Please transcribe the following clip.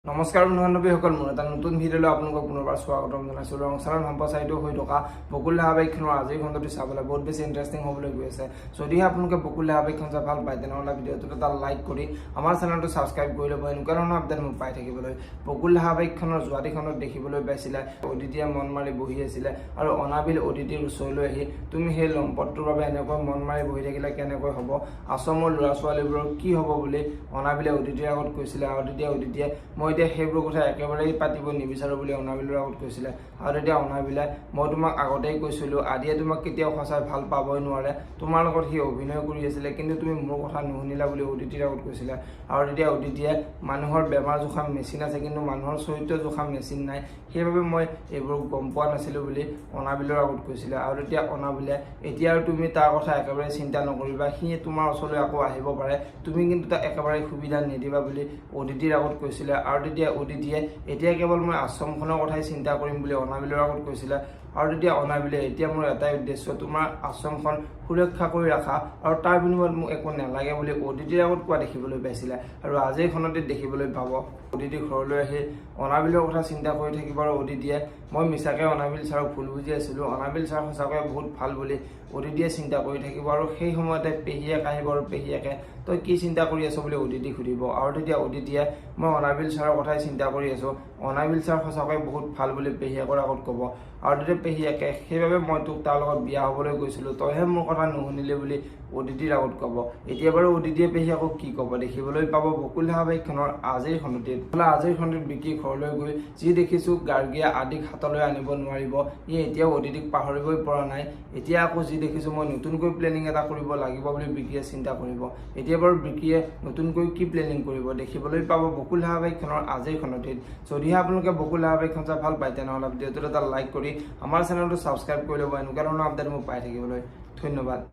নমস্কাৰ বন্ধু-বান্ধৱীসকল, মোৰ এটা নতুন ভিডিঅ'লৈ আপোনালোকক পুনৰবাৰ স্বাগতম জনাইছোঁ। ৰংচাৰত সম্প্ৰচাৰিত হৈ থকা বকুল ধাৰাবাহিকখনৰ আজিৰ খণ্ডটো চাবলৈ বহুত বেছি ইণ্টাৰেষ্টিং হ'বলৈ গৈ আছে। যদিহে আপোনালোকে বকুল ধাৰাবাহিকখন চাই ভাল পায় তেনেহ'লে ভিডিঅ'টোত এটা লাইক কৰি আমাৰ চেনেলটো ছাবস্ক্ৰাইব কৰি ল'ব, এনেকুৱা ধৰণৰ আপডেট মোক পাই থাকিবলৈ। বকুল ধাৰাবাহিকখনৰ যোৱাদিখনত দেখিবলৈ পাইছিলে অদিতিয়ে মন মাৰি বহি আছিলে আৰু অনাবিল অদিতিৰ ওচৰলৈ আহি, তুমি সেই লম্পটটোৰ বাবে এনেকৈ মন মাৰি বহি থাকিলে কেনেকৈ হ'ব, আশ্ৰমৰ ল'ৰা ছোৱালীবোৰৰ কি হ'ব বুলি অনাবিলে অদিতিৰ আগত কৈছিলে। আৰু তেতিয়া অদিতিয়ে মই এতিয়া সেইবোৰ কথা একেবাৰেই পাতিব নিবিচাৰোঁ বুলি অনাবিলৰ আগত কৈছিলে। আৰু তেতিয়া অনাবিলে, মই তোমাক আগতেই কৈছিলোঁ আদিয়ে তোমাক কেতিয়াও সঁচাই ভাল পাবই নোৱাৰে, তোমাৰ লগত সি অভিনয় কৰি আছিলে কিন্তু তুমি মোৰ কথা নুশুনিলা বুলি অদিতিৰ আগত কৈছিলে। আৰু তেতিয়া অদিতিয়ে, মানুহৰ বেমাৰ জোখা মেচিন আছে কিন্তু মানুহৰ চৰিত্ৰ জোখা মেচিন নাই, সেইবাবে মই এইবোৰ গম পোৱা নাছিলোঁ বুলি অনাবিলৰ আগত কৈছিলে। আৰু তেতিয়া অনাবিলে, এতিয়া আৰু তুমি তাৰ কথা একেবাৰে চিন্তা নকৰিবা, সি তোমাৰ ওচৰলৈ আকৌ আহিব পাৰে, তুমি কিন্তু তাক একেবাৰে সুবিধা নিদিবা বুলি অদিতিৰ আগত কৈছিলে। আৰু তেতিয়া অদিতিয়ে, এতিয়া কেৱল মই আশ্ৰমখনৰ কথাই চিন্তা কৰিম বুলি অনাবিলৰ আগত কৈছিলে। আৰু তেতিয়া অনাবিলে, এতিয়া মোৰ এটাই উদ্দেশ্য, তোমাৰ আশ্ৰমখন সুৰক্ষা কৰি ৰাখা আৰু তাৰ বিনিময়ত মোক একো নালাগে বুলি অদিতিৰ আগত কোৱা দেখিবলৈ পাইছিলে। আৰু আজিৰ খনতে দেখিবলৈ পাব অদিতি ঘৰলৈ আহি অনাবিলৰ কথা চিন্তা কৰি থাকিব। আৰু অদিতিয়ে, মই মিছাকৈ অনাবিল ছাৰক ভুল বুজি আছিলোঁ, অনাবিল ছাৰ সঁচাকৈ বহুত ভাল বুলি অদিতিয়ে চিন্তা কৰি থাকিব। আৰু সেই সময়তে পেহীয়েক আহিব আৰু পেহীয়েকে, তই কি চিন্তা কৰি আছ বুলি অদিতিক সুধিব। আৰু তেতিয়া অদিতিয়ে, মই অনাবিল ছাৰৰ কথাই চিন্তা কৰি আছোঁ, অনাবিল ছাৰ সঁচাকৈ বহুত ভাল বুলি পেহীয়েকৰ আগত ক'ব। আৰু তেতিয়া পেহীয়েকে, সেইবাবে মই তোক তাৰ লগত বিয়া হ'বলৈ গৈছিলোঁ, তইহে মোৰ কথা নুশুনিলি বুলি অদিতিৰ আগত ক'ব। এতিয়া বাৰু অদিতিয়ে পেহীয়েকক কি ক'ব দেখিবলৈ পাব বকুল ধাৰাবাহিকখনৰ আজিৰ খণ্ডটিত। আজিৰ খণ্ডটিত বিকি ঘৰলৈ গৈ যি দেখিছোঁ গাৰ্গীয়ে আদিক হাতলৈ আনিব নোৱাৰিব, ই এতিয়াও অদিতিক পাহৰিবই পৰা নাই। এতিয়া আকৌ যি দেখিছোঁ মই নতুনকৈ প্লেনিং এটা কৰিব লাগিব বুলি বিকিয়ে চিন্তা কৰিব। এতিয়া বাৰু বিকিয়ে নতুনকৈ কি প্লেনিং কৰিব দেখিবলৈ পাব বকুল ধাৰাবাহিকখনৰ আজিৰ খণ্ডটিত। যদিহে আপোনালোকে বকুল ধাৰাবাহিকখন চাই ভাল পায় তেনেহ'লে ভিডিঅ'টোত এটা লাইক কৰি আমাৰ চেনেলটো ছাবস্ক্ৰাইব কৰি ল'ব, এনেকুৱা ধৰণৰ আপডেট মোক পাই থাকিবলৈ। ধন্যবাদ।